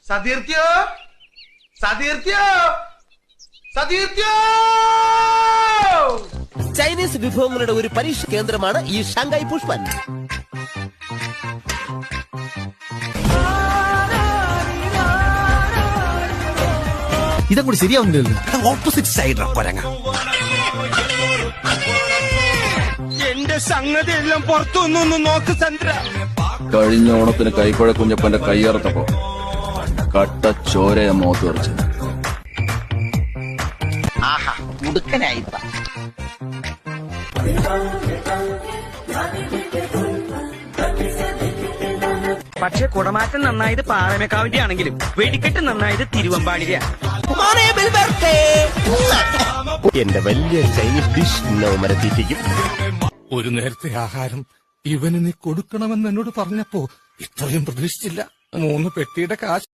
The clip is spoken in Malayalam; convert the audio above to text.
സതീർത്യോ സതീർത്യോ സതീർത്യോ. ചൈനീസ് വിഭവങ്ങളുടെ ഒരു പരീക്ഷ കേന്ദ്രമാണ് ഈ ഷാങ്കായ് പുഷ്പൻ. ഇതങ്ങോട്ട് ശരിയാവുന്നില്ലല്ലോ. Opposite side കൊരങ്ങ. എന്റെ സംഗതി എല്ലാം പുറത്തുനിന്നൊന്ന് നോക്ക് ചന്ദ്ര. കഴിഞ്ഞ ഓണത്തിന് കൈക്കുഴ കുഞ്ഞപ്പന്റെ കയ്യേറത്തപ്പോ കട്ട ചോരയ മോത്ത് തെറിച്ചു. ആഹാ ഉടുക്കനായി. പക്ഷെ കുടമാറ്റം നന്നായത് പാറമേക്കാവിന്റെ ആണെങ്കിലും വെടിക്കെട്ട് നന്നായത് തിരുവമ്പാടിയാണ്. എന്റെ വലിയ ചൈനീസ് ഡിഷ് മരത്തിരിക്കും. ഒരു നേരത്തെ ആഹാരം ഇവന് നീ കൊടുക്കണമെന്ന് എന്നോട് പറഞ്ഞപ്പോ ഇത്രയും പ്രതീക്ഷിച്ചില്ല. 3 പെട്ടിയുടെ കാശ്